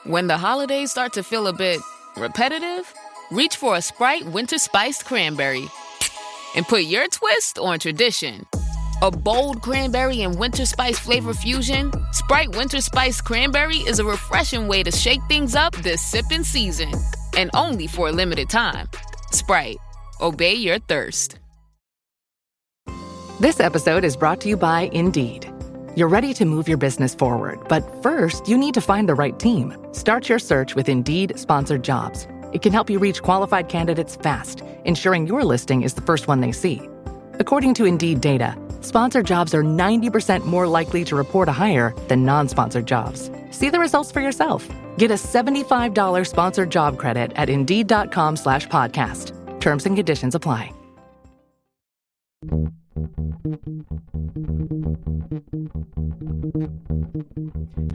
When the holidays start to feel a bit repetitive, reach for a Sprite Winter Spiced Cranberry and put your twist on tradition. A bold cranberry and winter spice flavor fusion, Sprite Winter Spiced Cranberry is a refreshing way to shake things up this sipping season. And only for a limited time. Sprite. Obey your thirst. This episode is brought to you by Indeed. You're ready to move your business forward, but first, you need to find the right team. Start your search with Indeed Sponsored Jobs. It can help you reach qualified candidates fast, ensuring your listing is the first one they see. According to Indeed data, sponsored jobs are 90% more likely to report a hire than non-sponsored jobs. See the results for yourself. Get a $75 sponsored job credit at Indeed.com/podcast. Terms and conditions apply.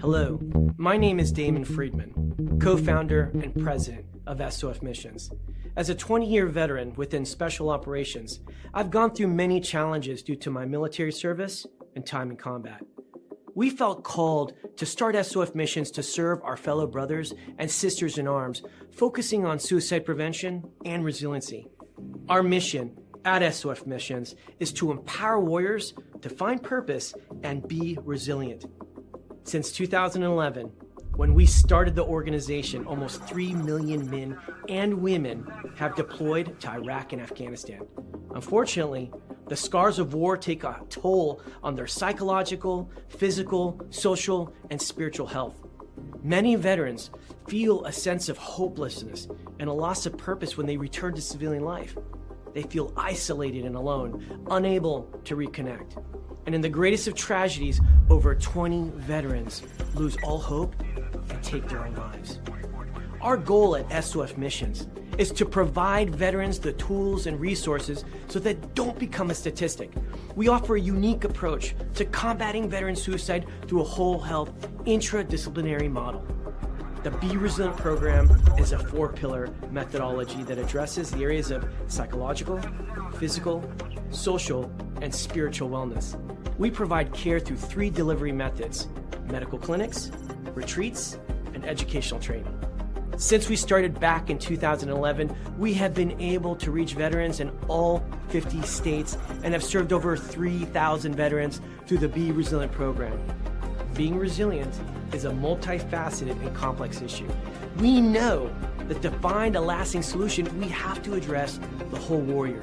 Hello, my name is Damon Friedman, co-founder and president of SOF Missions. As a 20-year veteran within Special Operations, I've gone through many challenges due to my military service and time in combat. We felt called to start SOF Missions to serve our fellow brothers and sisters in arms, focusing on suicide prevention and resiliency. Our mission at SOF Missions is to empower warriors to find purpose and be resilient. Since 2011, when we started the organization, almost 3 million men and women have deployed to Iraq and Afghanistan. Unfortunately, the scars of war take a toll on their psychological, physical, social, and spiritual health. Many veterans feel a sense of hopelessness and a loss of purpose when they return to civilian life. They feel isolated and alone, unable to reconnect. And in the greatest of tragedies, over 20 veterans lose all hope and take their own lives. Our goal at SOF Missions is to provide veterans the tools and resources so that they don't become a statistic. We offer a unique approach to combating veteran suicide through a whole health, intradisciplinary model. The Be Resilient program is a 4-pillar methodology that addresses the areas of psychological, physical, social, and spiritual wellness. We provide care through 3 delivery methods: medical clinics, retreats, and educational training. Since we started back in 2011, we have been able to reach veterans in all 50 states and have served over 3,000 veterans through the Be Resilient program. Being resilient is a multifaceted and complex issue. We know that to find a lasting solution, we have to address the whole warrior.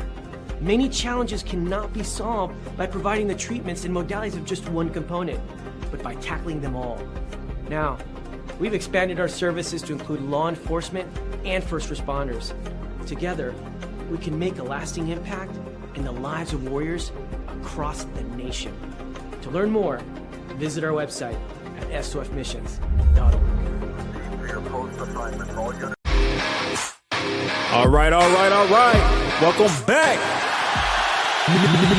Many challenges cannot be solved by providing the treatments and modalities of just one component, but by tackling them all. Now, we've expanded our services to include law enforcement and first responders. Together, we can make a lasting impact in the lives of warriors across the nation. To learn more, visit our website at sofmissions.org. All right. Welcome back.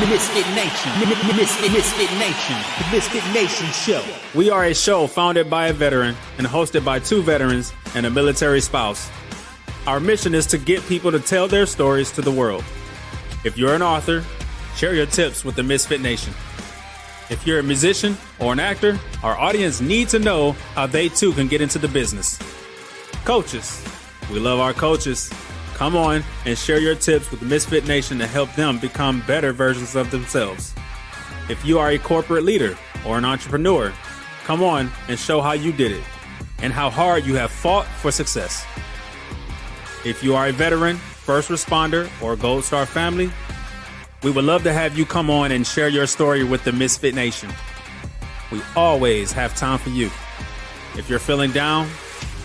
Misfit Nation. Misfit Nation. The Misfit Nation Show. We are a show founded by a veteran and hosted by 2 veterans and a military spouse. Our mission is to get people to tell their stories to the world. If you're an author, share your tips with the Misfit Nation. If you're a musician or an actor, our audience needs to know how they too can get into the business. Coaches, we love our coaches. Come on and share your tips with the Misfit Nation to help them become better versions of themselves. If you are a corporate leader or an entrepreneur, come on and show how you did it and how hard you have fought for success. If you are a veteran, first responder, or Gold Star family, we would love to have you come on and share your story with the Misfit Nation. We always have time for you. If you're feeling down,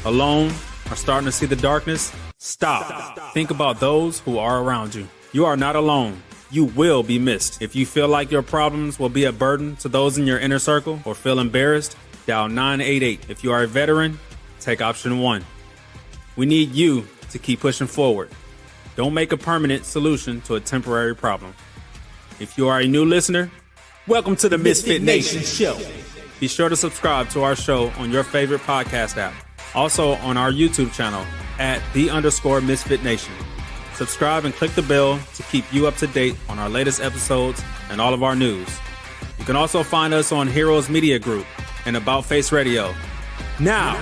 alone, or starting to see the darkness, stop. Think about those who are around you. You are not alone. You will be missed. If you feel like your problems will be a burden to those in your inner circle or feel embarrassed, dial 988. If you are a veteran, take option 1. We need you to keep pushing forward. Don't make a permanent solution to a temporary problem. If you are a new listener, welcome to the Misfit Nation Show. Be sure to subscribe to our show on your favorite podcast app. Also on our YouTube channel at @the_Misfit Nation. Subscribe and click the bell to keep you up to date on our latest episodes and all of our news. You can also find us on Heroes Media Group and About Face Radio. Now,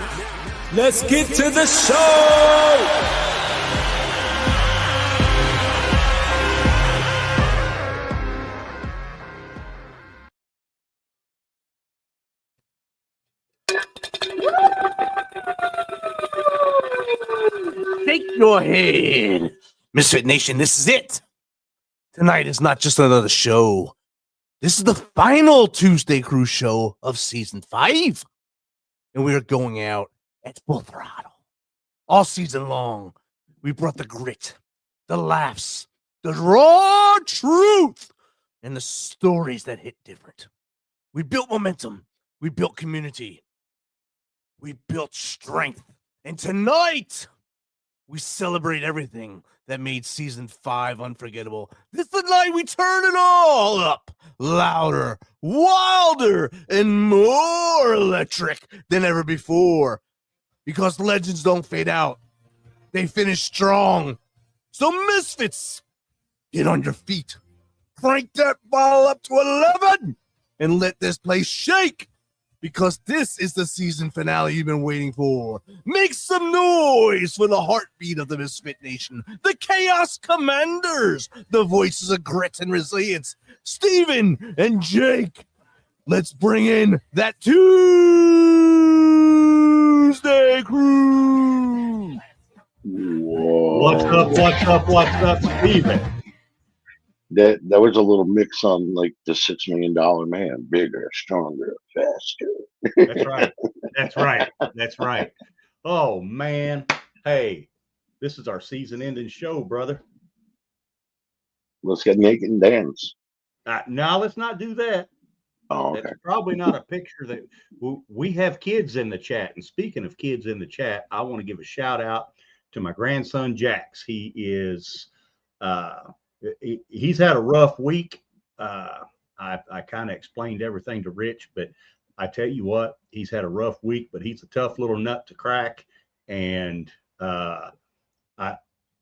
Let's get to the show. Shake your head. Misfit Nation, this is it. Tonight is not just another show. This is the final ToosDay Crue show of season 5. And we are going out at full throttle. All season long, we brought the grit, the laughs, the raw truth, and the stories that hit different. We built momentum. We built community. We built strength. And tonight, we celebrate everything that made season 5 unforgettable. This is the night we turn it all up. Louder, wilder, and more electric than ever before. Because legends don't fade out. They finish strong. So misfits, get on your feet. Crank that bottle up to 11 and let this place shake. Because this is the season finale you've been waiting for. Make some noise for the heartbeat of the Misfit Nation, the Chaos Commanders, the voices of grit and resilience, Steven and Jake. Let's bring in that ToosDay Crue. What's up, Steven? That was a little mix on like the $6 million man, bigger, stronger, faster. That's right. Oh man, hey, this is our season-ending show, brother. Let's get naked and dance. No, let's not do that. Oh, okay. That's probably not a picture that we have kids in the chat. And speaking of kids in the chat, I want to give a shout out to my grandson Jax. He is he's had a rough week. I kind of explained everything to Rich, but I tell you what, he's had a rough week, but he's a tough little nut to crack. And I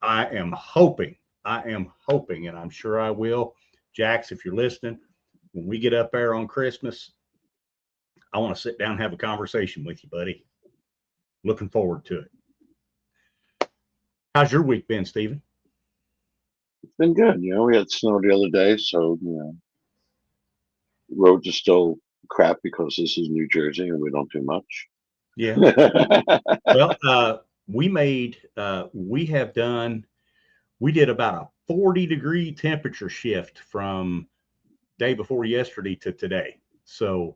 am hoping, and I'm sure I will, Jax, if you're listening, when we get up there on Christmas, I want to sit down and have a conversation with you, buddy. Looking forward to it. How's your week been, Steven? It's been good. We had snow the other day, so, roads are still crap because this is New Jersey and we don't do much. Yeah. Well, we did about a 40-degree temperature shift from day before yesterday to today. So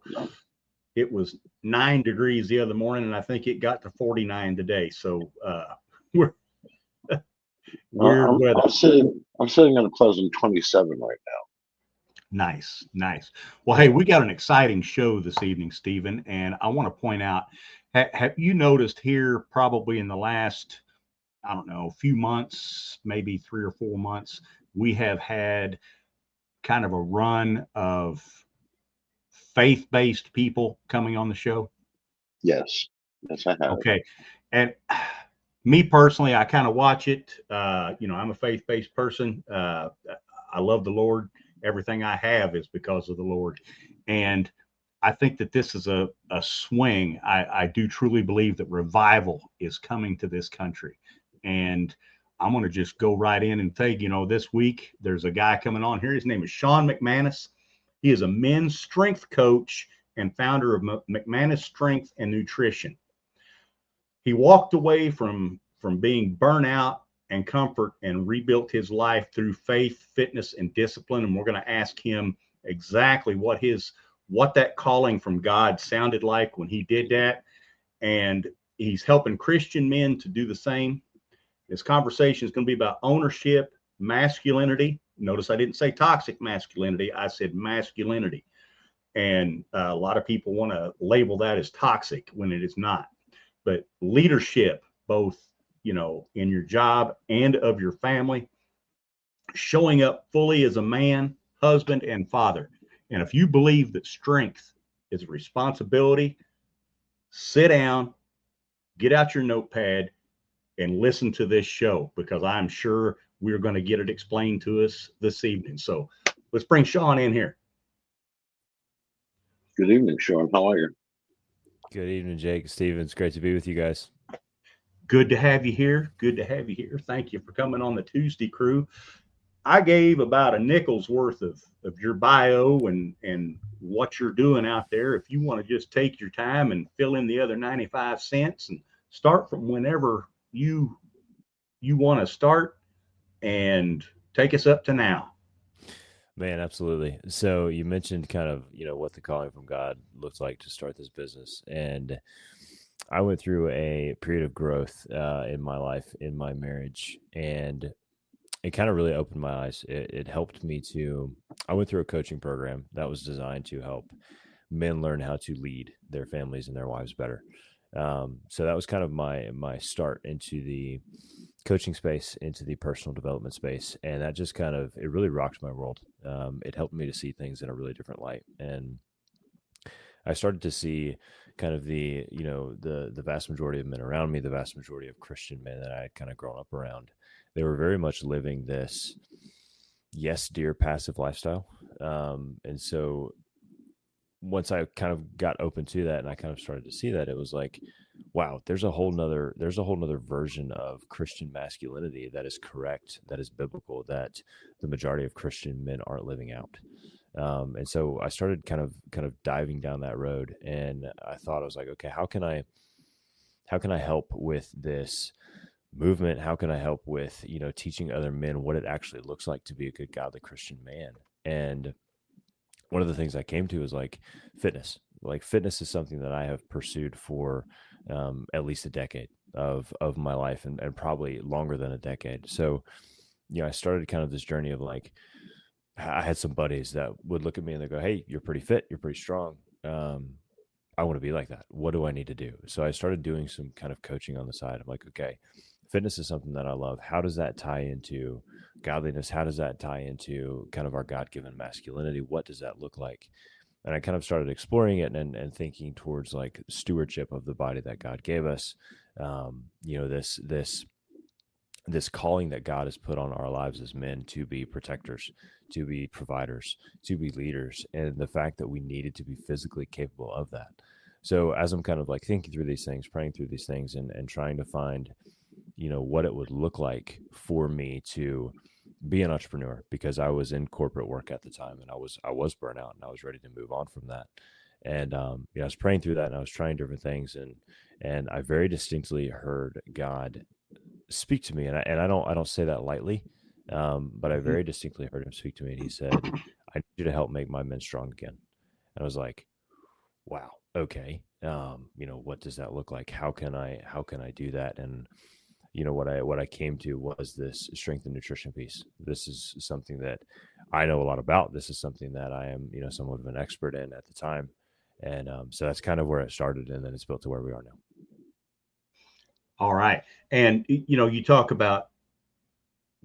it was 9 degrees the other morning, and I think it got to 49 today. So we're weird weather. I'm sitting on a pleasant 27 right now. Nice. Well, hey, we got an exciting show this evening, Steven, and I want to point out, have you noticed here probably in the last, I don't know, few months, maybe 3 or 4 months, we have had kind of a run of faith-based people coming on the show? Yes, I have. Okay. And me personally, I kind of watch it. I'm a faith-based person. I love the Lord. Everything I have is because of the Lord. And I think that this is a swing. I do truly believe that revival is coming to this country. And I'm going to just go right in and say, this week there's a guy coming on here. His name is Sean McManus. He is a men's strength coach and founder of McManus Strength and Nutrition. He walked away from being burnout and comfort and rebuilt his life through faith, fitness, and discipline. And we're going to ask him exactly what that calling from God sounded like when he did that. And he's helping Christian men to do the same. This conversation is going to be about ownership, masculinity. Notice I didn't say toxic masculinity. I said masculinity. And a lot of people want to label that as toxic when it is not. But leadership, both, in your job and of your family, showing up fully as a man, husband, and father. And if you believe that strength is a responsibility, sit down, get out your notepad, and listen to this show, because I'm sure we're going to get it explained to us this evening. So let's bring Sean in here. Good evening, Sean. How are you? Good evening, Jake. Steven, it's great to be with you guys. Good to have you here. Good to have you here. Thank you for coming on the ToosDay Crue. I gave about a nickel's worth of your bio and what you're doing out there. If you want to just take your time and fill in the other 95 cents and start from whenever you want to start and take us up to now. Man, absolutely. So you mentioned kind of, what the calling from God looks like to start this business. And I went through a period of growth in my life, in my marriage, and it kind of really opened my eyes. It helped me I went through a coaching program that was designed to help men learn how to lead their families and their wives better. So that was kind of my start into the coaching space, into the personal development space. And that just it really rocked my world. It helped me to see things in a really different light. And I started to see kind of the vast majority of men around me, the vast majority of Christian men that I had kind of grown up around. They were very much living this yes, dear, passive lifestyle. And so once I kind of got open to that and I kind of started to see that, it was like, wow, there's a whole nother version of Christian masculinity that is correct, that is biblical, that the majority of Christian men aren't living out. And so I started kind of diving down that road, and I was like, okay, how can I help with this movement? How can I help with, teaching other men what it actually looks like to be a good, godly Christian man? And one of the things I came to is like fitness. Like fitness is something that I have pursued for at least a decade of my life, and probably longer than a decade. So, I started kind of this journey of like, I had some buddies that would look at me and they go, "Hey, you're pretty fit. You're pretty strong. I want to be like that. What do I need to do?" So I started doing some kind of coaching on the side. I'm like, okay, fitness is something that I love. How does that tie into godliness? How does that tie into kind of our God-given masculinity? What does that look like? And I kind of started exploring it and thinking towards like stewardship of the body that God gave us. This calling that God has put on our lives as men to be protectors, to be providers, to be leaders, and the fact that we needed to be physically capable of that. So as I'm kind of like thinking through these things, praying through these things, and trying to find, what it would look like for me to be an entrepreneur, because I was in corporate work at the time, and I was burnout, and I was ready to move on from that. And I was praying through that, and I was trying different things, and I very distinctly heard God speak to me, and I don't say that lightly, but I very distinctly heard him speak to me, and he said, "I need you to help make my men strong again." And I was like, "Wow, okay, what does that look like? How can I do that?" And what I came to was this strength and nutrition piece. This is something that I know a lot about. This is something that I am, somewhat of an expert in at the time, and so that's kind of where it started, and then it's built to where we are now. All right. And, you talk about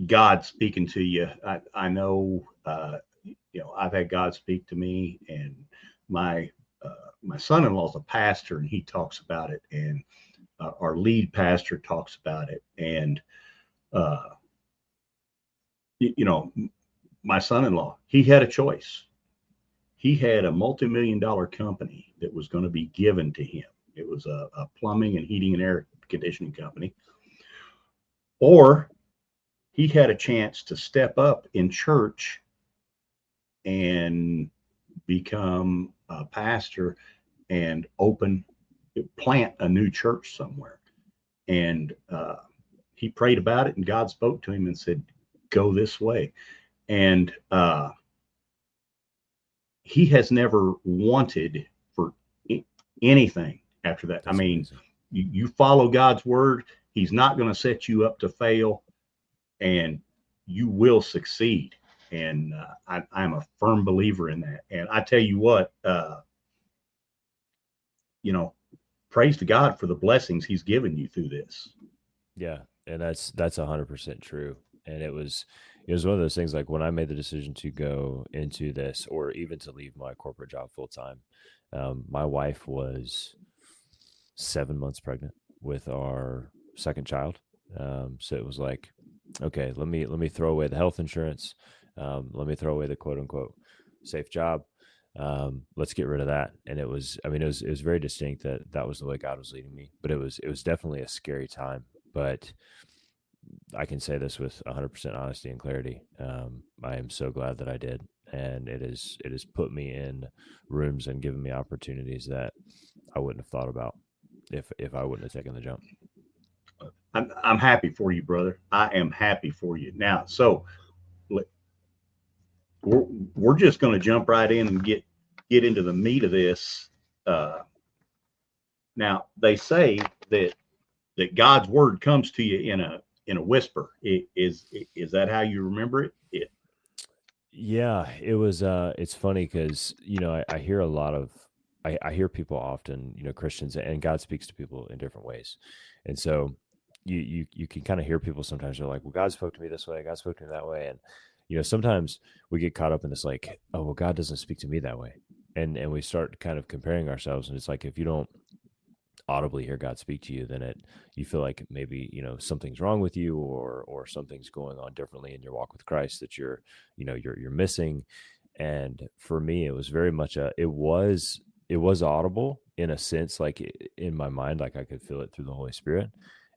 God speaking to you. I know, I've had God speak to me, and my son-in-law is a pastor, and he talks about it. And our lead pastor talks about it. And, my son-in-law, he had a choice. He had a multi-million-dollar company that was going to be given to him. It was a plumbing and heating and air conditioning company. Or he had a chance to step up in church and become a pastor and plant a new church somewhere. And he prayed about it, and God spoke to him and said, "Go this way." And he has never wanted for anything after that. That's amazing. You follow God's word, he's not going to set you up to fail, and you will succeed. And I'm a firm believer in that. And I tell you what, praise to God for the blessings he's given you through this. Yeah. And that's 100% true. And it was one of those things, like when I made the decision to go into this, or even to leave my corporate job full time, my wife was 7 months pregnant with our second child. So it was like, okay, let me throw away the health insurance. Let me throw away the quote unquote safe job. Let's get rid of that. And it was very distinct that was the way God was leading me, but it was definitely a scary time. But I can say this with 100% honesty and clarity. I am so glad that I did. And it has put me in rooms and given me opportunities that I wouldn't have thought about if I wouldn't have taken the jump. I'm happy for you, brother. I am happy for you. Now, so we're just going to jump right in and get into the meat of this. Now, they say that God's word comes to you in a whisper. Is that how you remember it? Yeah, it was. It's funny because I hear a lot of I hear people often, Christians, and God speaks to people in different ways, and so you can kind of hear people sometimes. They're like, well, God spoke to me this way, God spoke to me that way, and sometimes we get caught up in this like, oh, well, God doesn't speak to me that way, and we start kind of comparing ourselves, and it's like if you don't audibly hear God speak to you, then you feel like maybe something's wrong with you, or something's going on differently in your walk with Christ that you're missing. And for me, it was very much it was audible in a sense, like in my mind, like I could feel it through the Holy Spirit,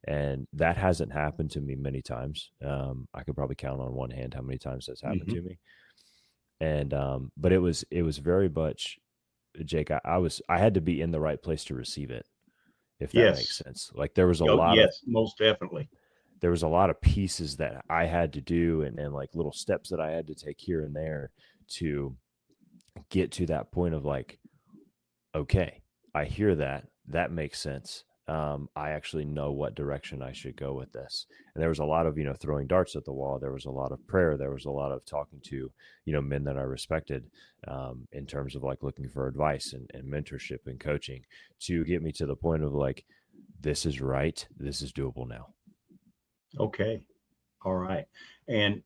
and that hasn't happened to me many times. I could probably count on one hand how many times that's happened to me. And but it was very much, Jake, I had to be in the right place to receive it, if that makes sense. Like there was a lot of, most definitely. There was a lot of pieces that I had to do and like little steps that I had to take here and there to get to that point of like, okay, I hear that makes sense. I actually know what direction I should go with this. And there was a lot of, throwing darts at the wall. There was a lot of prayer. There was a lot of talking to, men that I respected, in terms of like looking for advice and mentorship and coaching to get me to the point of like, this is right. This is doable now. Okay. All right. And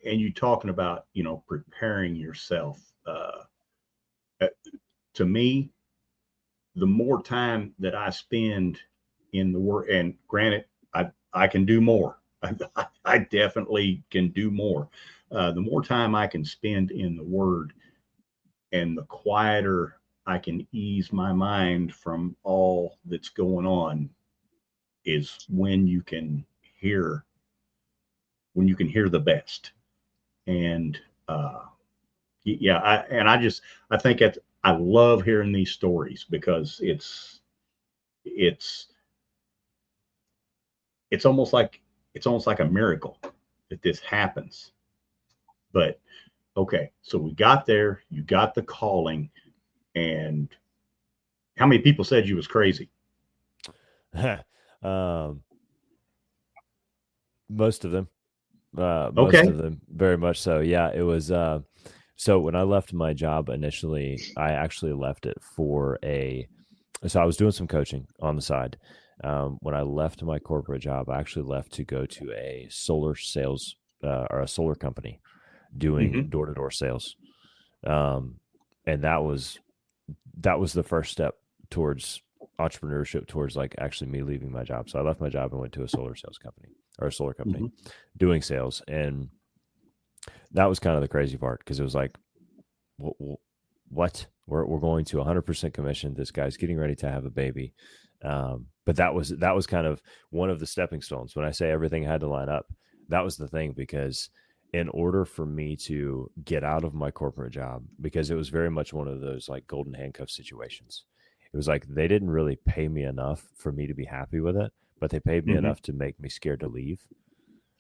you talking about, preparing yourself, to me, the more time that I spend in the Word, and granted, I can do more. I definitely can do more. The more time I can spend in the Word, and the quieter I can ease my mind from all that's going on, is when you can hear the best. And I think I love hearing these stories because it's almost like a miracle that this happens. But okay, so we got there, you got the calling, and how many people said you was crazy? Most of them. Okay. Most of them, very much so. Yeah, it was. So when I left my job initially, I actually left it so I was doing some coaching on the side. When I left my corporate job, I actually left to go to a solar sales or a solar company doing door-to-door sales. And that was the first step towards entrepreneurship, towards like actually me leaving my job. So I left my job and went to a solar company doing sales. And that was kind of the crazy part, because it was like, what? We're going to 100% commission. This guy's getting ready to have a baby. But that was kind of one of the stepping stones. When I say everything had to line up, that was the thing, because in order for me to get out of my corporate job, because it was very much one of those like golden handcuff situations. It was like they didn't really pay me enough for me to be happy with it, but they paid me enough to make me scared to leave.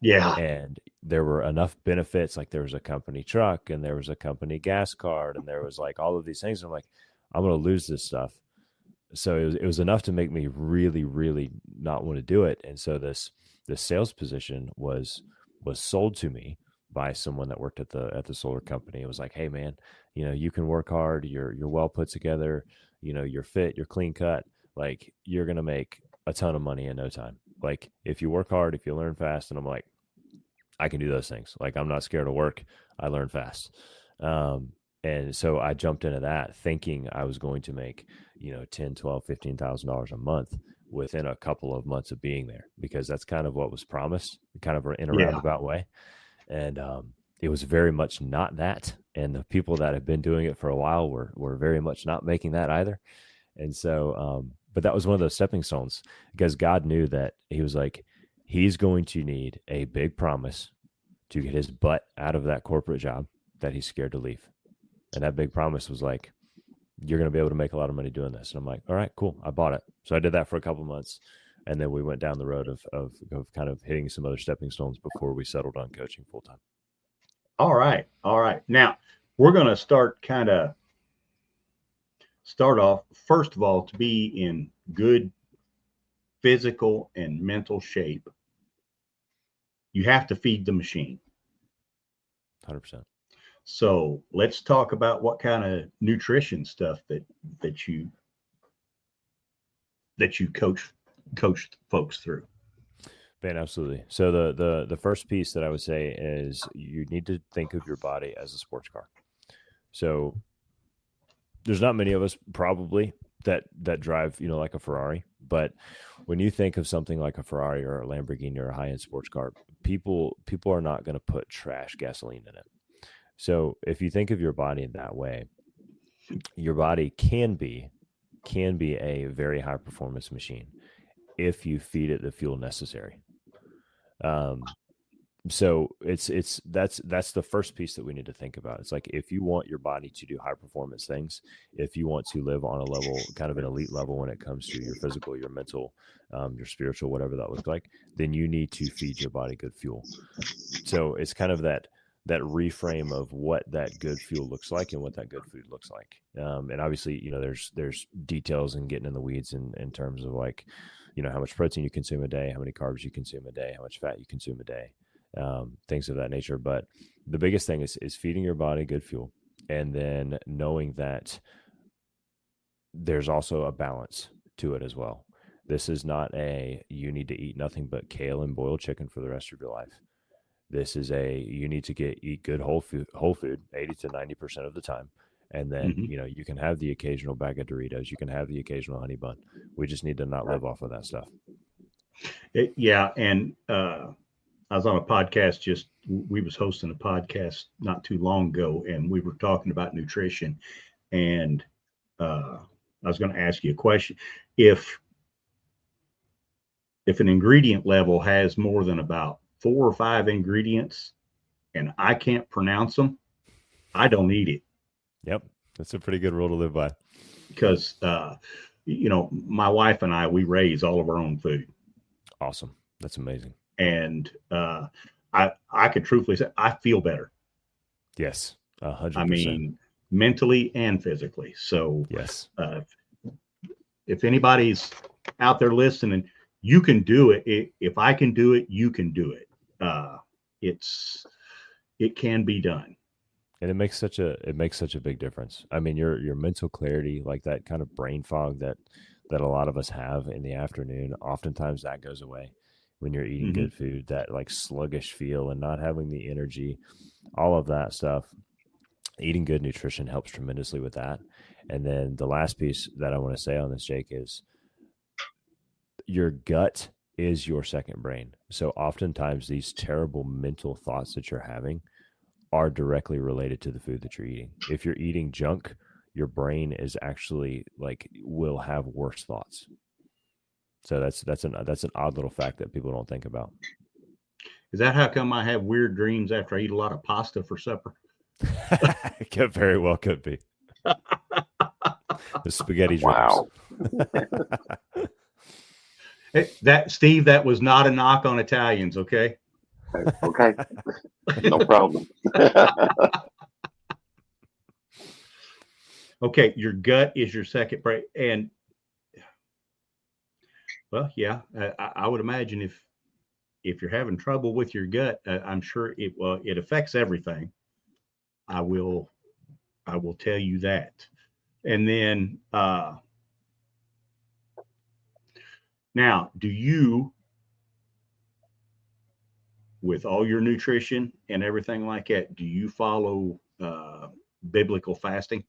Yeah. And there were enough benefits, like there was a company truck and there was a company gas card and there was like all of these things. I'm like, I'm going to lose this stuff. So it was enough to make me really, really not want to do it. And so this sales position was sold to me by someone that worked at the solar company. It was like, hey man, you can work hard. You're well put together. You're fit, you're clean cut. Like you're going to make a ton of money in no time. Like if you work hard, if you learn fast. And I'm like, I can do those things. Like I'm not scared of work. I learn fast. And so I jumped into that thinking I was going to make, $10, $12, $15,000 a month within a couple of months of being there, because that's kind of what was promised, kind of in a roundabout way. And it was very much not that. And the people that have been doing it for a while were very much not making that either. And so, but that was one of those stepping stones, because God knew that he was like, he's going to need a big promise to get his butt out of that corporate job that he's scared to leave. And that big promise was like, you're going to be able to make a lot of money doing this. And I'm like, all right, cool. I bought it. So I did that for a couple months. And then we went down the road of kind of hitting some other stepping stones before we settled on coaching full time. All right. All right. Now we're going to start off, first of all, to be in good physical and mental shape. You have to feed the machine. 100%. So let's talk about what kind of nutrition stuff that you coach folks through. Man, absolutely. So the first piece that I would say is you need to think of your body as a sports car. So there's not many of us probably that drive, like a Ferrari, but when you think of something like a Ferrari or a Lamborghini or a high-end sports car, people are not going to put trash gasoline in it. So if you think of your body in that way, your body can be a very high performance machine if you feed it the fuel necessary. So that's the first piece that we need to think about. It's like, if you want your body to do high performance things, if you want to live on a level, kind of an elite level when it comes to your physical, your mental, your spiritual, whatever that looks like, then you need to feed your body good fuel. So it's kind of that reframe of what that good fuel looks like and what that good food looks like. And obviously, there's details and getting in the weeds in terms of like, how much protein you consume a day, how many carbs you consume a day, how much fat you consume a day, things of that nature. But the biggest thing is feeding your body good fuel, and then knowing that there's also a balance to it as well. This is not you need to eat nothing but kale and boiled chicken for the rest of your life. This is you need to eat good whole food 80 to 90% of the time. And then, you can have the occasional bag of Doritos. You can have the occasional honey bun. We just need to not live off of that stuff. Yeah. And I was on a podcast we was hosting a podcast not too long ago, and we were talking about nutrition. And I was going to ask you a question. If an ingredient level has more than about 4 or 5 ingredients and I can't pronounce them, I don't eat it. Yep. That's a pretty good rule to live by. Because, my wife and we raise all of our own food. Awesome. That's amazing. And I could truthfully say I feel better. Yes. 100%. I mean, mentally and physically. So yes. If anybody's out there listening, you can do it. If I can do it, you can do it. It can be done. And it makes such a big difference. I mean, your mental clarity, like that kind of brain fog that a lot of us have in the afternoon, oftentimes that goes away when you're eating good food, that like sluggish feel and not having the energy, all of that stuff. Eating good nutrition helps tremendously with that. And then the last piece that I want to say on this, Jake, is your gut is your second brain. So oftentimes these terrible mental thoughts that you're having are directly related to the food that you're eating. If you're eating junk, your brain is actually will have worse thoughts. So that's an odd little fact that people don't think about. Is that how come I have weird dreams after I eat a lot of pasta for supper? It very well could be. The spaghetti dreams. Wow. Steve, that was not a knock on Italians, okay? Okay. No problem. Okay, your gut is your second brain. And, well, yeah, I would imagine if you're having trouble with your gut, I'm sure it affects everything. I will tell you that. And then, now, do you, with all your nutrition and everything like that, do you follow biblical fasting?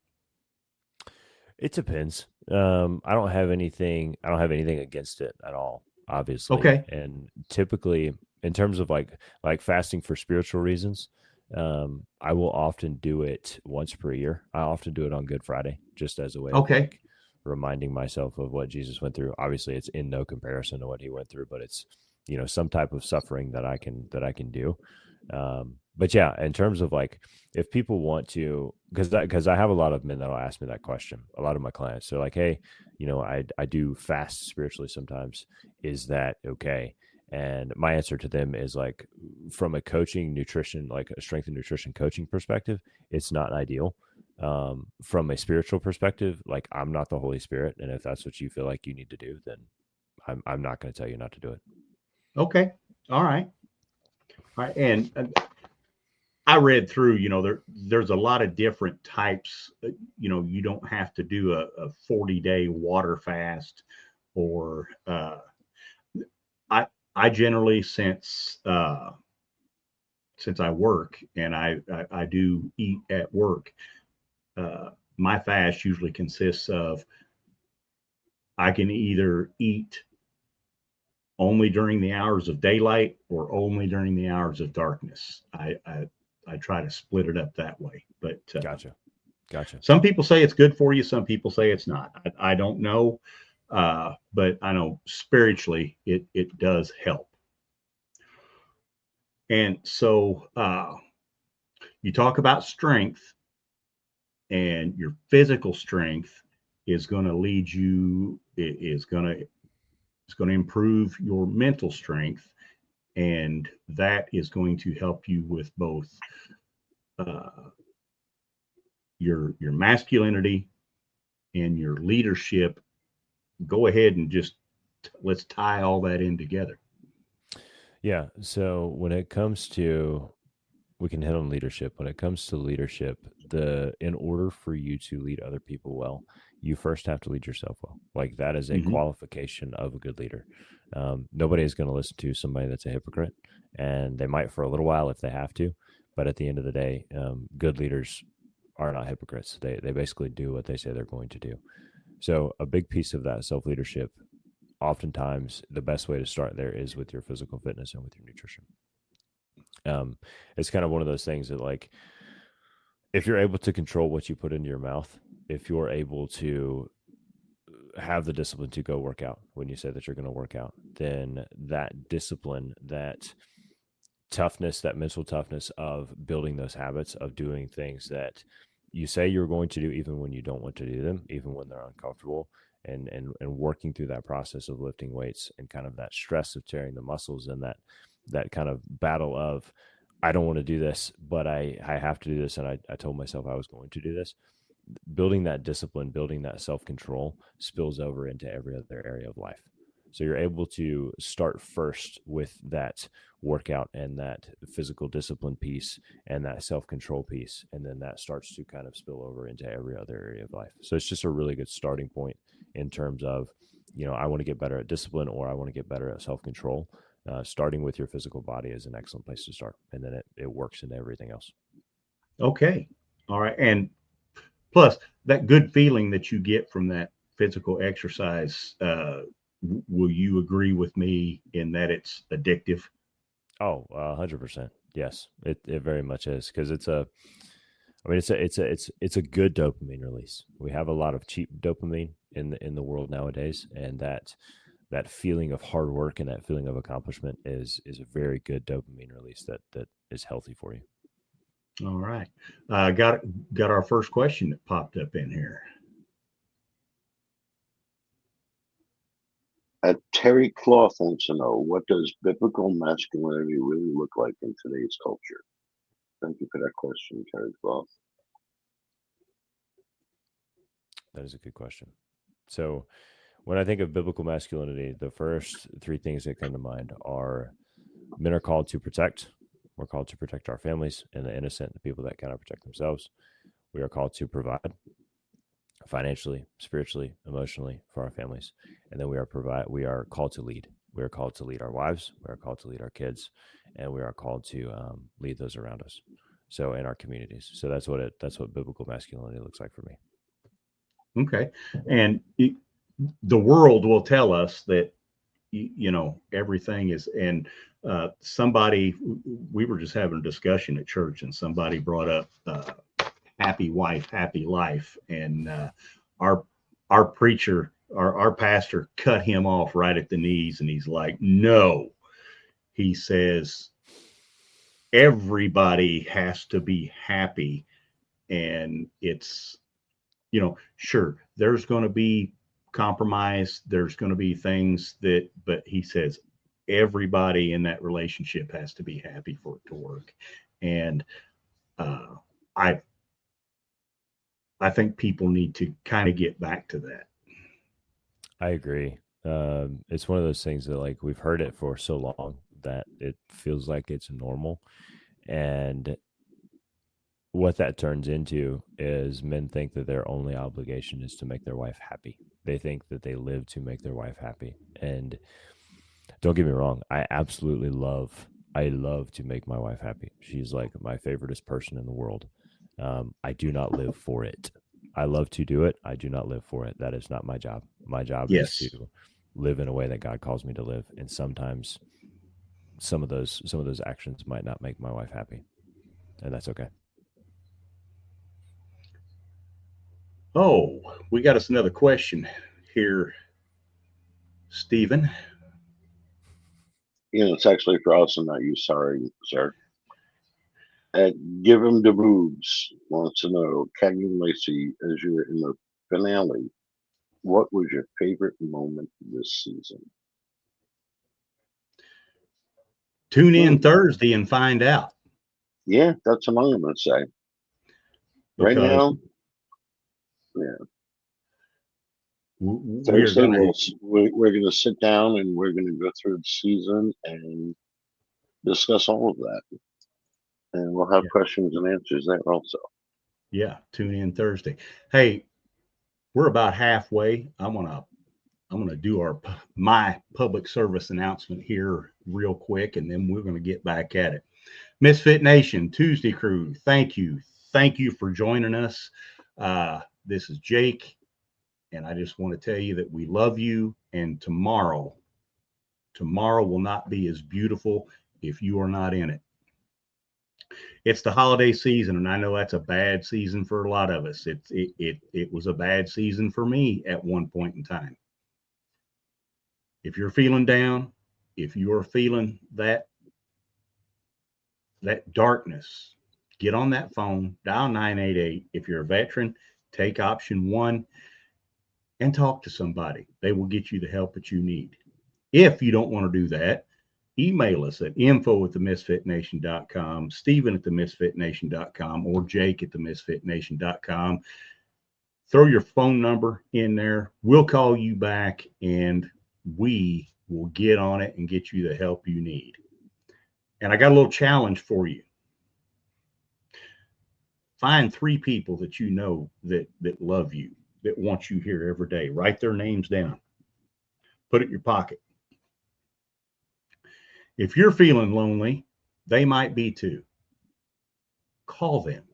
It depends. I don't have anything against it at all, obviously. Okay. And typically, in terms of like fasting for spiritual reasons, I will often do it once per year. I often do it on Good Friday, just as a way of Okay. like reminding myself of what Jesus went through. Obviously, it's in no comparison to what he went through, but it's, you know, some type of suffering that I can do. But yeah, in terms of like, if people want to, because I have a lot of men that'll ask me that question. A lot of my clients, they're like, hey, you know, I do fast spiritually sometimes. Is that okay? And my answer to them is like, from a coaching, nutrition, like a strength and nutrition coaching perspective, it's not ideal. From a spiritual perspective, like, I'm not the Holy Spirit, and if that's what you feel like you need to do, then I'm not going to tell you not to do it. Okay. All right. All right. And I read through, you know, there's a lot of different types. You know, you don't have to do a 40-day water fast, or I generally, since I work and I do eat at work, my fast usually consists of, I can either eat only during the hours of daylight or only during the hours of darkness. I try to split it up that way. But Gotcha. Some people say it's good for you. Some people say it's not. I don't know. But I know spiritually it does help. And so you talk about strength, and your physical strength is going to lead you, it's going to improve your mental strength. And that is going to help you with both your masculinity and your leadership. Go ahead and just let's tie all that in together. Yeah. So when it comes to, we can hit on leadership. When it comes to leadership, in order for you to lead other people well, you first have to lead yourself well. Like, that is a qualification of a good leader. Nobody is going to listen to somebody that's a hypocrite, and they might for a little while if they have to. But at the end of the day, good leaders are not hypocrites. They basically do what they say they're going to do. So a big piece of that self-leadership, oftentimes the best way to start there is with your physical fitness and with your nutrition. It's kind of one of those things that, like, if you're able to control what you put into your mouth, if you're able to have the discipline to go work out when you say that you're going to work out, then that discipline, that toughness, that mental toughness of building those habits of doing things that you say you're going to do, even when you don't want to do them, even when they're uncomfortable, and working through that process of lifting weights and kind of that stress of tearing the muscles, and that kind of battle of, I don't want to do this, but I have to do this. And I told myself I was going to do this. Building that discipline, building that self-control spills over into every other area of life. So you're able to start first with that workout and that physical discipline piece and that self-control piece. And then that starts to kind of spill over into every other area of life. So it's just a really good starting point in terms of, you know, I want to get better at discipline, or I want to get better at self-control. Starting with your physical body is an excellent place to start. And then it works into everything else. Okay. All right. And plus, that good feeling that you get from that physical exercise, will you agree with me in that it's addictive? Oh, 100%. Yes, it very much is, because it's a good dopamine release. We have a lot of cheap dopamine in the world nowadays, and that feeling of hard work and that feeling of accomplishment is a very good dopamine release that is healthy for you. All right. Got our first question that popped up in here. Terry Cloth wants to know, what does biblical masculinity really look like in today's culture? Thank you for that question, Terry Cloth. That is a good question. So when I think of biblical masculinity, the first three things that come to mind are: men are called to protect. We're called to protect our families and the innocent, the people that cannot protect themselves. We are called to provide financially, spiritually, emotionally for our families. And then we are called to lead. We are called to lead our wives. We are called to lead our kids, and we are called to lead those around us. So in our communities. So that's what biblical masculinity looks like for me. Okay. And the world will tell us that, you know, everything is, and Somebody, we were just having a discussion at church, and somebody brought up happy wife, happy life. And our preacher, our pastor cut him off right at the knees. And he's like, no, he says, everybody has to be happy. And it's, sure, there's going to be compromise. There's going to be things but he says, everybody in that relationship has to be happy for it to work. And I think people need to kind of get back to that. I agree. It's one of those things that, like, we've heard it for so long that it feels like it's normal. And what that turns into is men think that their only obligation is to make their wife happy. They think that they live to make their wife happy. And don't get me wrong, I love to make my wife happy. She's like my favoriteest person in the world. I do not live for it. I love to do it. I do not live for it. That is not my job. My job is to live in a way that God calls me to live. And sometimes some of those actions might not make my wife happy, and that's okay. Oh, we got us another question here, Stephen. It's actually for us and not you. Sorry, sir. Give him the boobs wants to know, Kenyon Lacey, as you're in the finale, what was your favorite moment this season? Tune in Thursday and find out. Yeah, that's what I'm going to say. Right now, yeah. Thursday, we're going to sit down and we're going to go through the season and discuss all of that. And we'll have questions and answers there also. Yeah, tune in Thursday. Hey, we're about halfway. I'm gonna do my public service announcement here real quick, and then we're gonna get back at it. Misfit Nation, ToosDay Crue, thank you for joining us. This is Jake, and I just want to tell you that we love you. And tomorrow will not be as beautiful if you are not in it. It's the holiday season, and I know that's a bad season for a lot of us. It was a bad season for me at one point in time. If you're feeling down, if you're feeling that darkness, get on that phone, dial 988. If you're a veteran, take option 1 and talk to somebody. They will get you the help that you need. If you don't want to do that, email us at info@themisfitnation.com, Stephen@themisfitnation.com, or Jake@themisfitnation.com. Throw your phone number in there. We'll call you back, and we will get on it and get you the help you need. And I got a little challenge for you. Find 3 people that you know that love you, that want you here every day. Write their names down. Put it in your pocket. If you're feeling lonely, they might be too. Call them.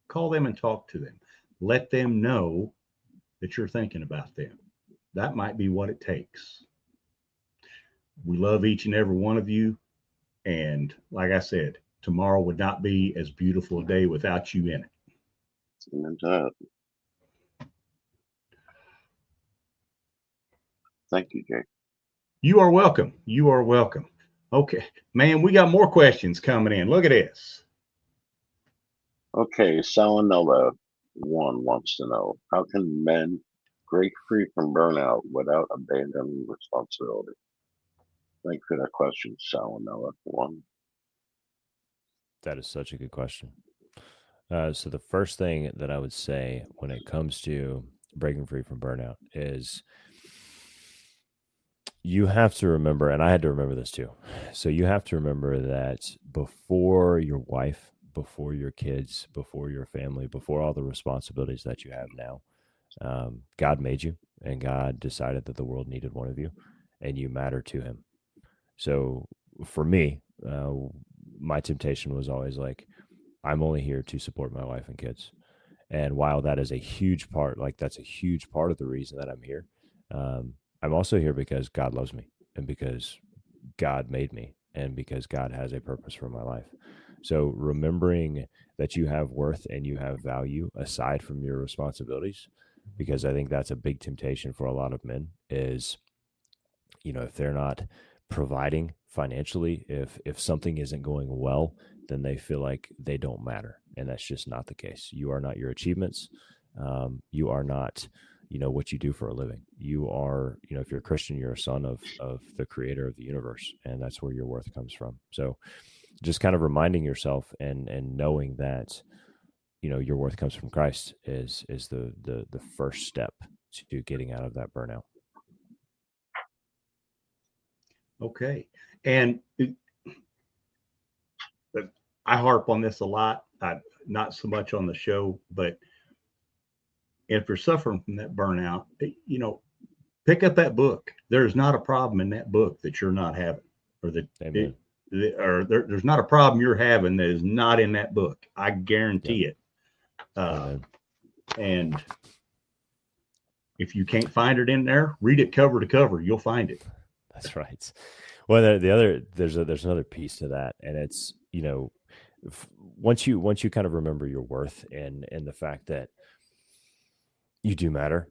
Call them and talk to them. Let them know that you're thinking about them. That might be what it takes. We love each and every one of you. And like I said, tomorrow would not be as beautiful a day without you in it. Thank you, Jake. You are welcome. You are welcome. Okay, man, we got more questions coming in. Look at this. Okay, Salmonella 1 wants to know, how can men break free from burnout without abandoning responsibility? Thank you for that question, Salmonella 1. That is such a good question. So the first thing that I would say when it comes to breaking free from burnout is you have to remember, and I had to remember this too. So you have to remember that before your wife, before your kids, before your family, before all the responsibilities that you have now, God made you, and God decided that the world needed one of you, and you matter to him. So for me, my temptation was always like, I'm only here to support my wife and kids. And while that is a huge part, like that's a huge part of the reason that I'm here, I'm also here because God loves me and because God made me and because God has a purpose for my life. So remembering that you have worth and you have value aside from your responsibilities, because I think that's a big temptation for a lot of men is, if they're not providing financially, if something isn't going well, then they feel like they don't matter. And that's just not the case. You are not your achievements. You are not, what you do for a living. You are, if you're a Christian, you're a son of the creator of the universe, and that's where your worth comes from. So just kind of reminding yourself and knowing that, your worth comes from Christ is the first step to getting out of that burnout. Okay. And I harp on this a lot, not so much on the show, but if you're suffering from that burnout, pick up that book. There's not a problem in that book that you're not having, or there's not a problem you're having that is not in that book. I guarantee it. And if you can't find it in there, read it cover to cover. You'll find it. That's right. Well, there's another piece to that, and it's, once you kind of remember your worth and the fact that you do matter,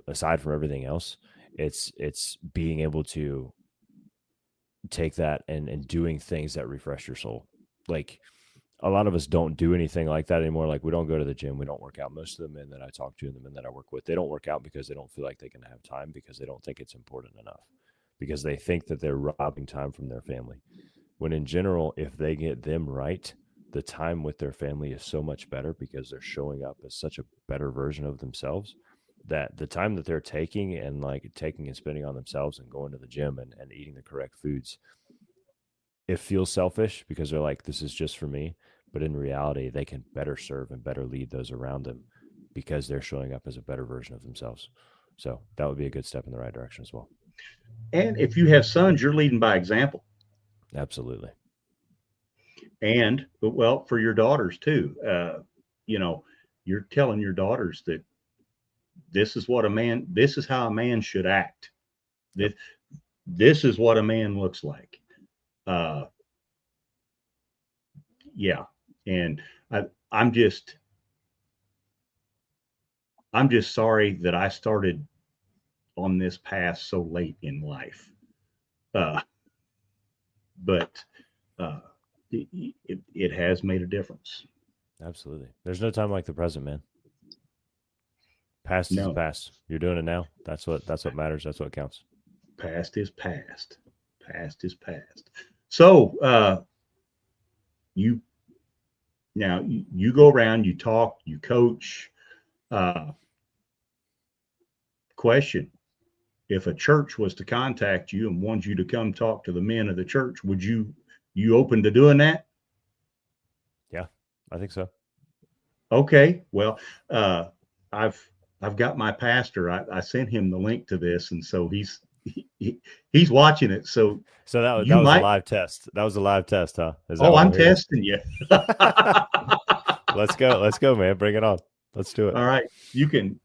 aside from everything else, it's being able to take that and doing things that refresh your soul. Like, a lot of us don't do anything like that anymore. Like, we don't go to the gym, we don't work out. Most of the men that I talk to and the men that I work with, they don't work out because they don't feel like they can have time, because they don't think it's important enough, because they think that they're robbing time from their family. When in general, if they get them right, the time with their family is so much better, because they're showing up as such a better version of themselves, that the time that they're taking and spending on themselves and going to the gym and eating the correct foods, it feels selfish because they're like, this is just for me. But in reality, they can better serve and better lead those around them because they're showing up as a better version of themselves. So that would be a good step in the right direction as well. And if you have sons, you're leading by example. Absolutely. And, well, for your daughters too, you're telling your daughters that this is how a man should act. This is what a man looks like. Yeah. And I'm just sorry that I started on this path so late in life. But it has made a difference. Absolutely. There's no time like the present, man. Past is past. You're doing it now. That's what matters. That's what counts. Past is past. Past is past. So you go around, you talk, you coach. Question: if a church was to contact you and want you to come talk to the men of the church, would you open to doing that? Yeah, I think so. Okay. Well, I've got my pastor. I sent him the link to this, and so he's watching it. So that was a live test. That was a live test, huh? I'm testing you. Let's go, man. Bring it on. Let's do it. All right. You can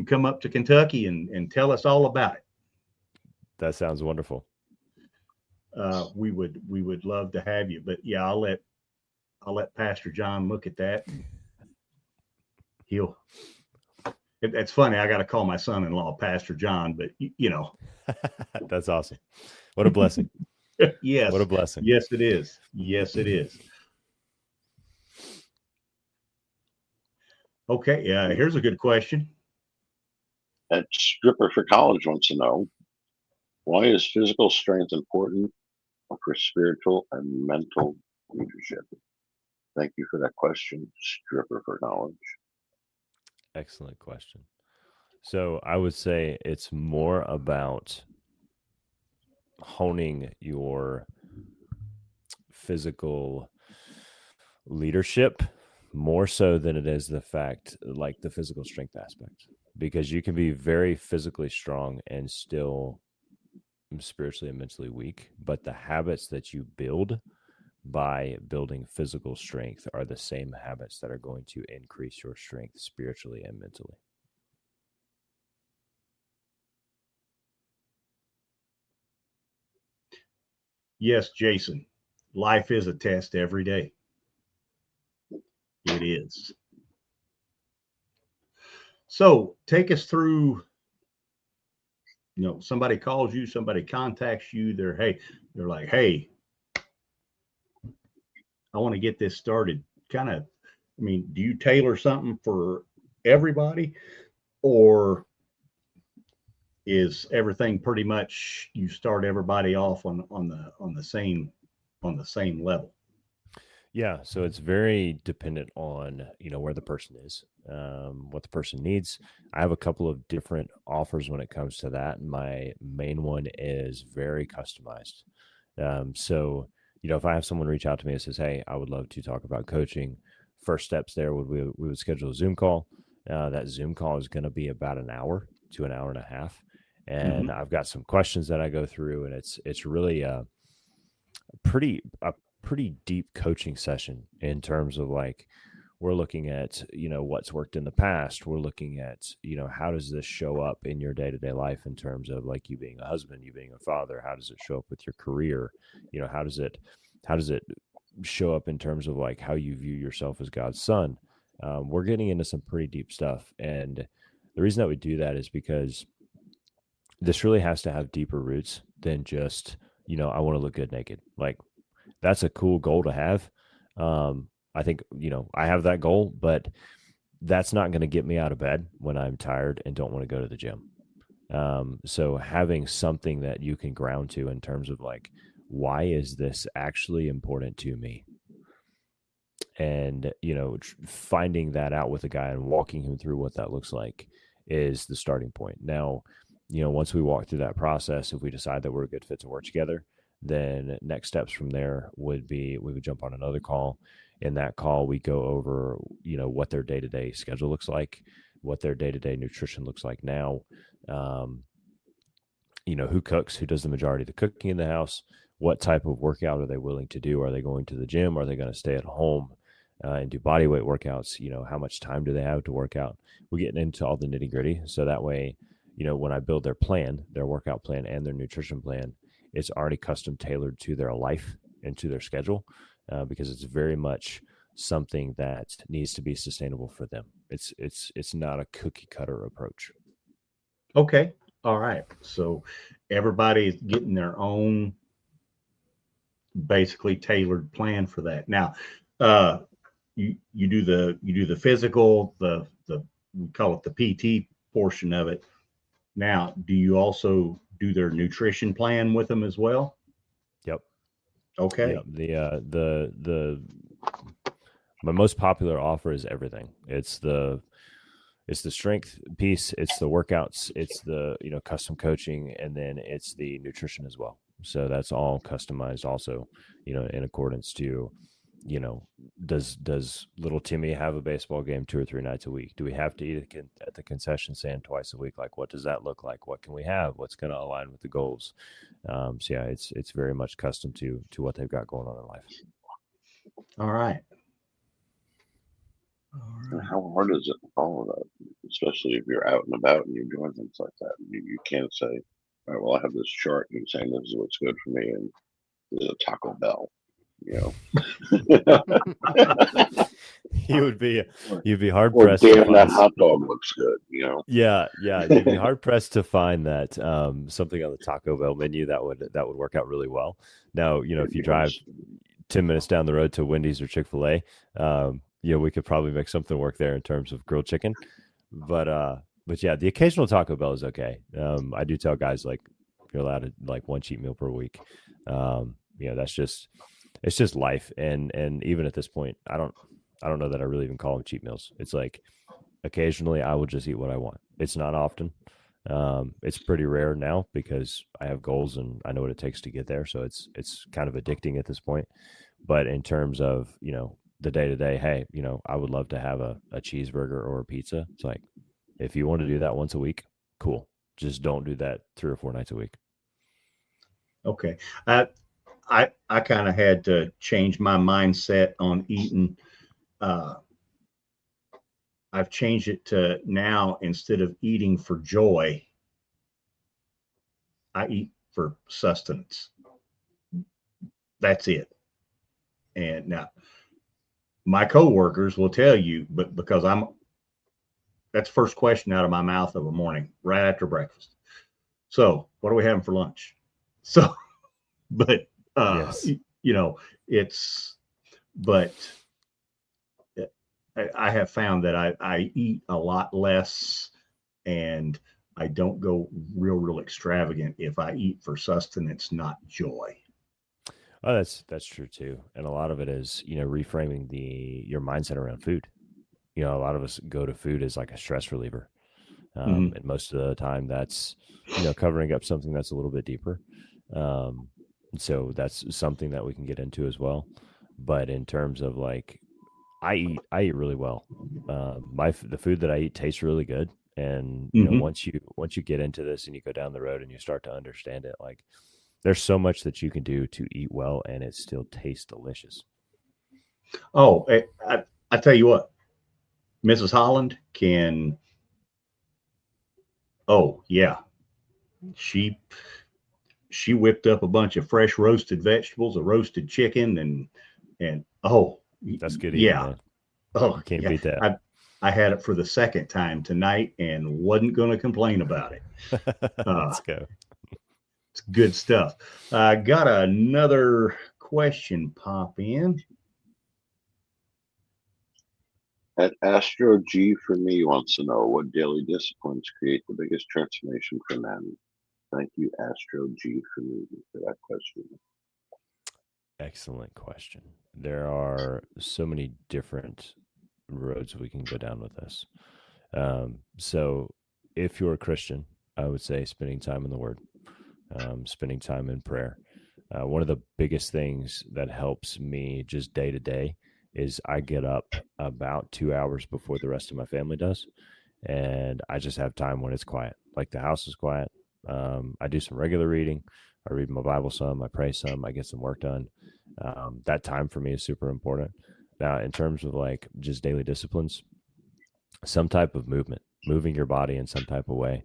come up to Kentucky and tell us all about it. That sounds wonderful. We would love to have you, but yeah, I'll let Pastor John look at that. It's funny. I got to call my son-in-law Pastor John, but that's awesome. What a blessing. Yes. What a blessing. Yes, it is. Yes, it is. Okay. Here's a good question. That stripper for college wants to know, why is physical strength important for spiritual and mental leadership? Thank you for that question, stripper for college. Excellent question. So I would say it's more about honing your physical leadership more so than it is the physical strength aspect, because you can be very physically strong and still spiritually and mentally weak, but the habits that you build by building physical strength are the same habits that are going to increase your strength spiritually and mentally. Yes, Jason, life is a test every day. It is. So take us through, somebody calls you, somebody contacts you, they're like, hey, I want to get this started. Do you tailor something for everybody, or is everything pretty much you start everybody off on the same level? Yeah, so it's very dependent on where the person is, what the person needs. I have a couple of different offers when it comes to that. My main one is very customized. So if I have someone reach out to me and says, "Hey, I would love to talk about coaching," first steps there we would schedule a Zoom call. That Zoom call is going to be about an hour to an hour and a half, and I've got some questions that I go through, and it's really a pretty deep coaching session in terms of like, we're looking at, what's worked in the past. We're looking at, how does this show up in your day-to-day life in terms of like you being a husband, you being a father? How does it show up with your career? How does it show up in terms of like how you view yourself as God's son? We're getting into some pretty deep stuff. And the reason that we do that is because this really has to have deeper roots than just, I want to look good naked. Like, that's a cool goal to have. I think, I have that goal, but that's not going to get me out of bed when I'm tired and don't want to go to the gym. So having something that you can ground to in terms of like, why is this actually important to me? And, finding that out with a guy and walking him through what that looks like is the starting point. Now, once we walk through that process, if we decide that we're a good fit to work together, then next steps from there would be we would jump on another call. In that call, we go over, what their day-to-day schedule looks like, what their day-to-day nutrition looks like now, who cooks, who does the majority of the cooking in the house, what type of workout are they willing to do? Are they going to the gym? Are they going to stay at home and do body weight workouts? How much time do they have to work out? We're getting into all the nitty-gritty. So that way, when I build their plan, their workout plan and their nutrition plan, it's already custom tailored to their life and to their schedule, because it's very much something that needs to be sustainable for them. It's not a cookie cutter approach. Okay. All right. So everybody's getting their own basically tailored plan for that. Now, you do the physical, the we call it the PT portion of it. Now, do you also do their nutrition plan with them as well? Yep. Okay. Yep. My most popular offer is everything. It's the strength piece, it's the workouts, it's the custom coaching, and then it's the nutrition as well. So that's all customized also, in accordance to, does little Timmy have a baseball game 2 or 3 nights a week? Do we have to eat at the concession stand twice a week? Like, what does that look like? What can we have? What's going to align with the goals? So yeah, it's very much custom to what they've got going on in life. All right. And how hard is it to follow that, especially if you're out and about and you're doing things like that? You can't say, all right, well, I have this chart and saying this is what's good for me, and there's a Taco Bell, You'd be hard Or pressed. damn, that hot dog looks good, Yeah, you'd be hard pressed to find that something on the Taco Bell menu that would work out really well. Now, if you drive 10 minutes down the road to Wendy's or Chick-fil-A, we could probably make something work there in terms of grilled chicken. But yeah, the occasional Taco Bell is okay. I do tell guys, like, you're allowed to like one cheat meal per week. It's just life. And even at this point, I don't know that I really even call them cheat meals. It's like occasionally I will just eat what I want. It's not often. It's pretty rare now because I have goals and I know what it takes to get there. So it's kind of addicting at this point. But in terms of, the day-to-day, hey, I would love to have a cheeseburger or a pizza. It's like, if you want to do that once a week, cool. Just don't do that 3 or 4 nights a week. Okay. I kind of had to change my mindset on eating. I've changed it to now, instead of eating for joy, I eat for sustenance. That's it. And now my coworkers will tell you, but because that's the first question out of my mouth of a morning, right after breakfast. So what are we having for lunch? So, but, Yes. but I have found that I eat a lot less, and I don't go real extravagant if I eat for sustenance, not joy. Oh, that's true too. And a lot of it is, reframing your mindset around food. A lot of us go to food as like a stress reliever. And most of the time that's, covering up something that's a little bit deeper. So that's something that we can get into as well. But in terms of like, I eat really well. The food that I eat tastes really good. And, once you get into this and you go down the road and you start to understand it, like there's so much that you can do to eat well and it still tastes delicious. Oh, I tell you what, Mrs. Holland can. Oh yeah, she whipped up a bunch of fresh roasted vegetables, a roasted chicken, and oh, that's good. Yeah, eating, man. Oh, You can't beat that. I had it for the second time tonight and wasn't going to complain about it. Let's go. It's good stuff. Got another question pop in. At Astro G for me wants to know what daily disciplines create the biggest transformation for men. Thank you, Astro G for me, for that question. Excellent question. There are so many different roads we can go down with this. So if you're a Christian, I would say spending time in the Word, spending time in prayer. One of the biggest things that helps me just day to day is I get up about 2 hours before the rest of my family does. And I just have time when it's quiet. Like the house is quiet. I do some regular reading. I read my Bible some, I pray some, I get some work done. That time for me is super important. Now, in terms of like just daily disciplines, some type of moving your body in some type of way,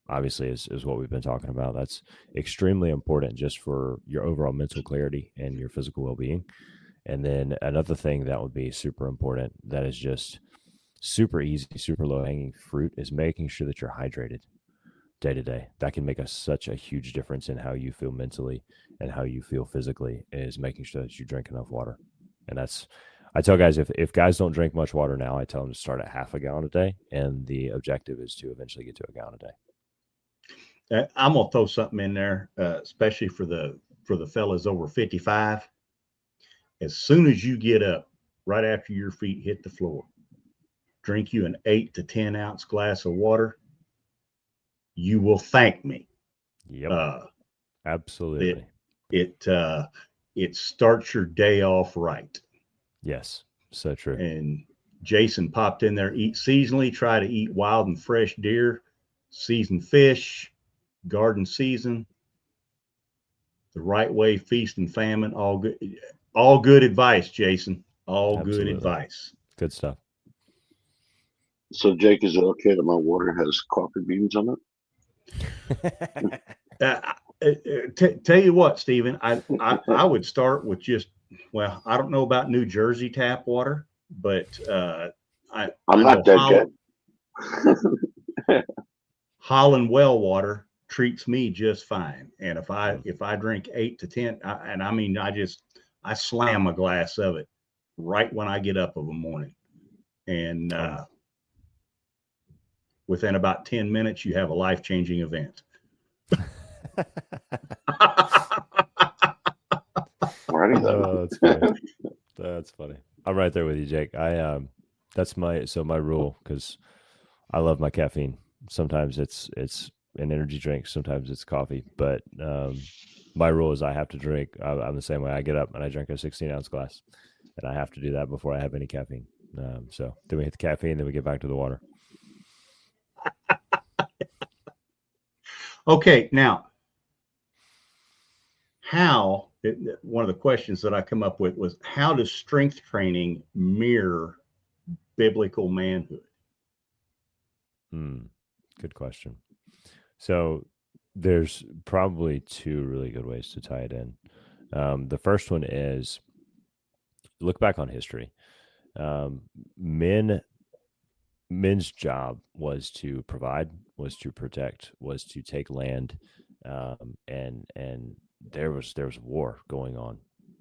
obviously is what we've been talking about. That's extremely important just for your overall mental clarity and your physical well-being. And then another thing that would be super important that is just super easy, super low-hanging fruit is making sure that you're hydrated day to day. That can make such a huge difference in how you feel mentally and how you feel physically, is making sure that you drink enough water. And I tell guys, if guys don't drink much water now, I tell them to start at half a gallon a day. And the objective is to eventually get to a gallon a day. I'm going to throw something in there, especially for the fellas over 55. As soon as you get up, right after your feet hit the floor, drink you an 8 to 10 ounce glass of water. You will thank me. Yep. Absolutely. It starts your day off right. Yes. So true. And Jason popped in there, eat seasonally, try to eat wild and fresh deer, seasoned fish, garden season, the right way, feast and famine, all good advice, Jason. Absolutely. Good advice. Good stuff. So, Jake, is it okay that my water has coffee beans on it? Tell you what, Stephen, I would start with just, well, I don't know about New Jersey tap water, but I'm not that good. Holland well water treats me just fine. And if I drink 8 to 10, I slam a glass of it right when I get up of a morning. And within about 10 minutes, you have a life-changing event. Oh, that's funny. That's funny. I'm right there with you, Jake. That's my rule, because I love my caffeine. Sometimes it's an energy drink, sometimes it's coffee, but my rule is I have to drink. I'm the same way. I get up and I drink a 16-ounce glass, and I have to do that before I have any caffeine. So then we hit the caffeine, then we get back to the water. Okay, now, one of the questions that I come up with was, how does strength training mirror biblical manhood? Good question. So there's probably two really good ways to tie it in. The first one is look back on history. Men's job was to provide, was to protect, was to take land, and there was war going on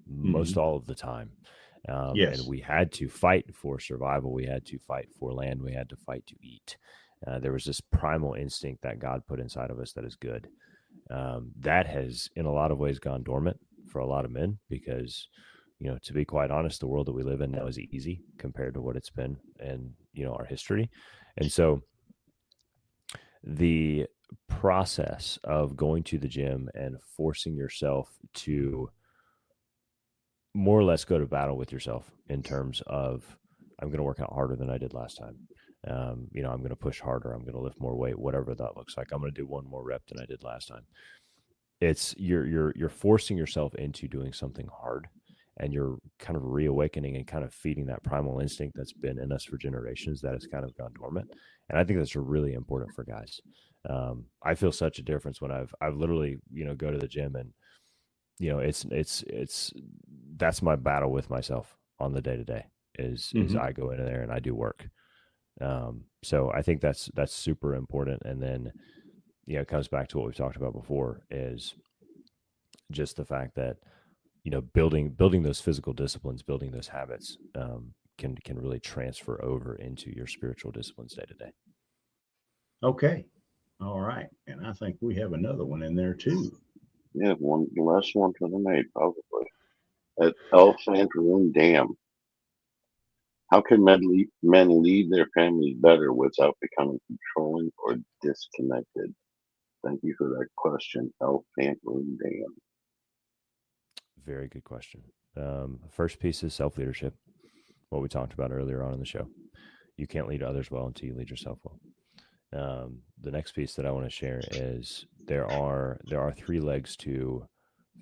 most all of the time. Yes. And we had to fight for survival. We had to fight for land. We had to fight to eat. There was this primal instinct that God put inside of us that is good. That has, in a lot of ways, gone dormant for a lot of men because, to be quite honest, the world that we live in now is easy compared to what it's been in, our history. And so the process of going to the gym and forcing yourself to more or less go to battle with yourself in terms of, I'm going to work out harder than I did last time. I'm going to push harder. I'm going to lift more weight, whatever that looks like. I'm going to do one more rep than I did last time. It's you're forcing yourself into doing something hard, and you're kind of reawakening and kind of feeding that primal instinct that's been in us for generations that has kind of gone dormant. And I think that's really important for guys. I feel such a difference when I've literally, go to the gym and, it's that's my battle with myself on the day to day is I go in there and I do work. So I think that's super important. And then, it comes back to what we've talked about before is just the fact that, building those physical disciplines, building those habits, can really transfer over into your spiritual disciplines day to day. Okay. All right. And I think we have another one in there too. Yeah, the last one for the night, probably. At Elephant Room Dam. How can men lead their families better without becoming controlling or disconnected? Thank you for that question, Elephant Room Dam. Very good question. First piece is self-leadership, what we talked about earlier on in the show. You can't lead others well until you lead yourself well. The next piece that I want to share is there are 3 legs to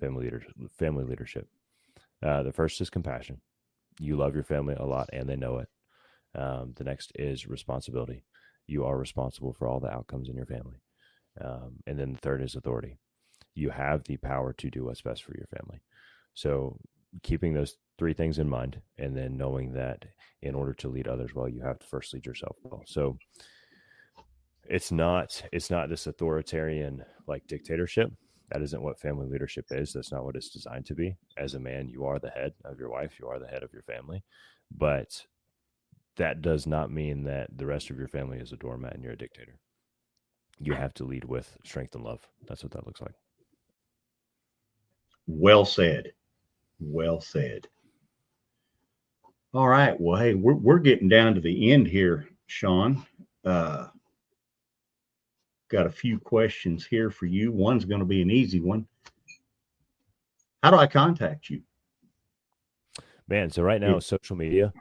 family leadership. The first is compassion. You love your family a lot and they know it. The next is responsibility. You are responsible for all the outcomes in your family. And then the third is authority. You have the power to do what's best for your family. So keeping those 3 things in mind, and then knowing that in order to lead others well, you have to first lead yourself well. So it's not this authoritarian like dictatorship. That isn't what family leadership is. That's not what it's designed to be. As a man, you are the head of your wife. You are the head of your family. But that does not mean that the rest of your family is a doormat and you're a dictator. You have to lead with strength and love. That's what that looks like. Well said. Well said. All right. Well, hey, we're getting down to the end here, Sean. Got a few questions here for you. One's going to be an easy one. How do I contact you? Man, so right now social media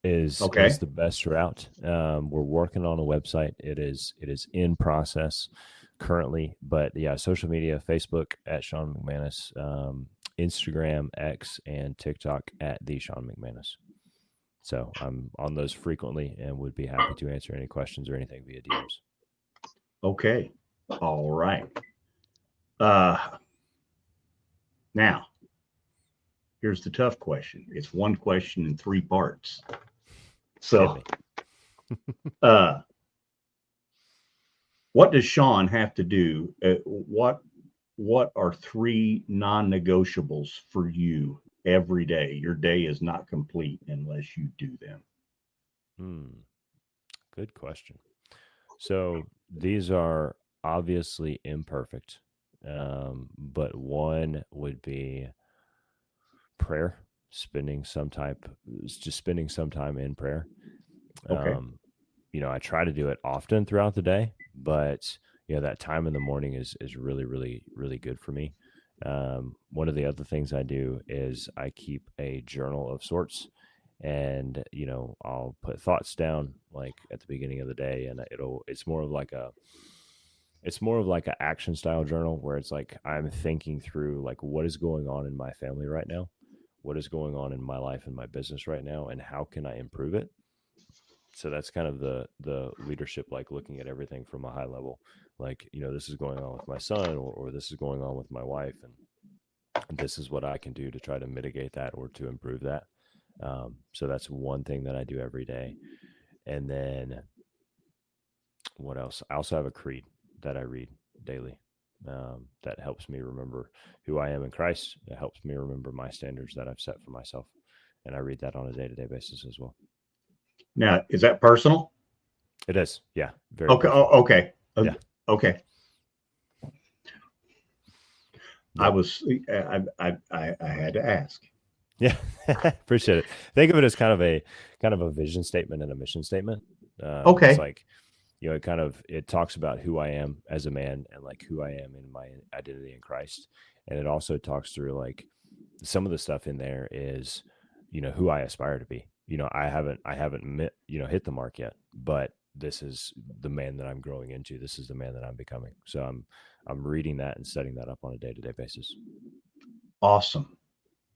is the best route. We're working on a website. It is in process currently, but yeah, social media, Facebook at Sean McManus, Instagram, X, and TikTok at the Sean McManus. So I'm on those frequently and would be happy to answer any questions or anything via DMs. Okay. All right. Now, here's the tough question. It's one question in 3 parts. So, what does Sean have to do? What are 3 non-negotiables for you every day? Your day is not complete unless you do them. Good question. So these are obviously imperfect, but one would be prayer, spending some time in prayer. Okay. I try to do it often throughout the day, but that time in the morning is really, really, really good for me. One of the other things I do is I keep a journal of sorts. And, I'll put thoughts down like at the beginning of the day, and it's more of like an action style journal where it's like, I'm thinking through like, what is going on in my family right now? What is going on in my life and my business right now? And how can I improve it? So that's kind of the leadership, like looking at everything from a high level, like, this is going on with my son or this is going on with my wife. And this is what I can do to try to mitigate that or to improve that. So that's one thing that I do every day. And then what else? I also have a creed that I read daily. That helps me remember who I am in Christ. It helps me remember my standards that I've set for myself. And I read that on a day-to-day basis as well. Now, is that personal? It is. Yeah. Very okay. Okay. Yeah. Okay. Yeah. I had to ask. Yeah. Appreciate it. Think of it as kind of a vision statement and a mission statement. Okay. It's like, it talks about who I am as a man and like who I am in my identity in Christ. And it also talks through like some of the stuff in there is, who I aspire to be. I haven't hit the mark yet, but this is the man that I'm growing into. This is the man that I'm becoming. So I'm reading that and setting that up on a day-to-day basis. Awesome.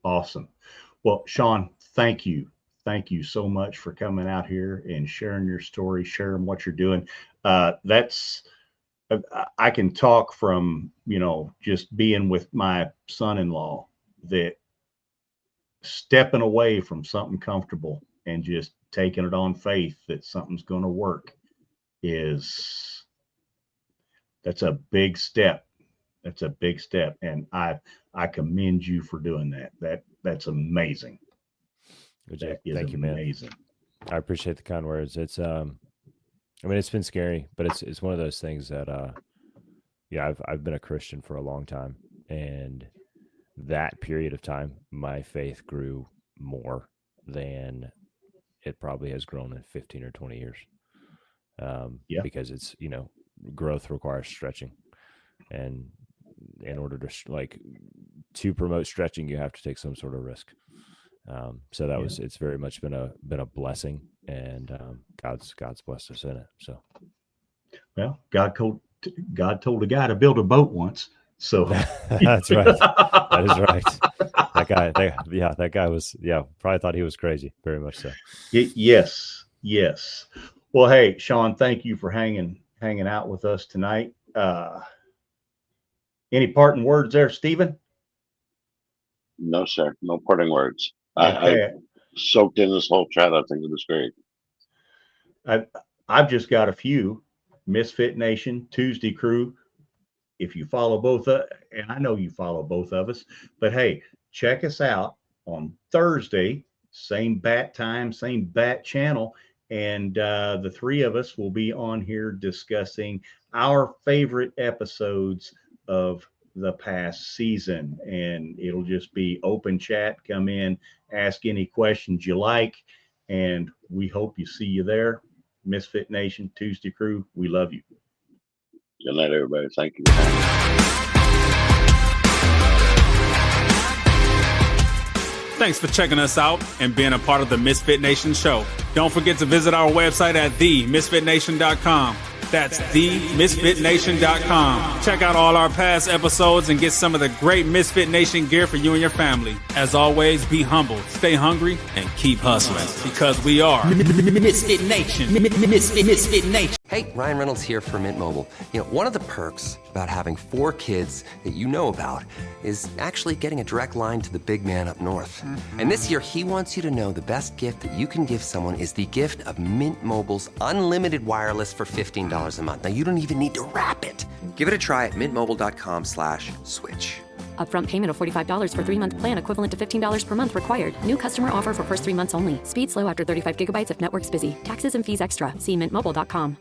Well, Sean, thank you. Thank you so much for coming out here and sharing your story, sharing what you're doing. I can talk from, just being with my son-in-law, that stepping away from something comfortable and just taking it on faith that something's going to work that's a big step. That's a big step. And I commend you for doing that. That's amazing. Thank you, man. Amazing. I appreciate the kind words. It's, it's been scary, but it's one of those things that, I've been a Christian for a long time, and that period of time, my faith grew more than it probably has grown in 15 or 20 years. Because it's, growth requires stretching, and in order to promote stretching, you have to take some sort of risk. So it's very much been a blessing, and God's blessed us in it. So, well, God told a guy to build a boat once. So that's right. That is right. That guy was, probably thought he was crazy. Very much so. Yes. Well, hey, Sean, thank you for hanging out with us tonight. Any parting words there, Stephen? No, sir. No parting words. Okay. I soaked in this whole chat. I think it was great. I've just got a few. Misfit Nation, ToosDay Crue. If you follow both, and I know you follow both of us, but hey, check us out on Thursday, same bat time, same bat channel. And the three of us will be on here discussing our favorite episodes of the past season. And it'll just be open chat. Come in, ask any questions you like. And we hope you see you there. Misfit Nation, ToosDay Crue, we love you. Good night, everybody. Thank you. Thanks for checking us out and being a part of the Misfit Nation show. Don't forget to visit our website at themisfitnation.com. That's themisfitnation.com. Check out all our past episodes and get some of the great Misfit Nation gear for you and your family. As always, be humble, stay hungry, and keep hustling, because we are Misfit Nation. Misfit Nation. Hey, Ryan Reynolds here for Mint Mobile. One of the perks about having 4 kids that you know about is actually getting a direct line to the big man up north. Mm-hmm. And this year, he wants you to know the best gift that you can give someone is the gift of Mint Mobile's unlimited wireless for $15 a month. Now, you don't even need to wrap it. Give it a try at mintmobile.com/switch. Upfront payment of $45 for 3-month plan equivalent to $15 per month required. New customer offer for first 3 months only. Speed slow after 35 gigabytes if network's busy. Taxes and fees extra. See mintmobile.com.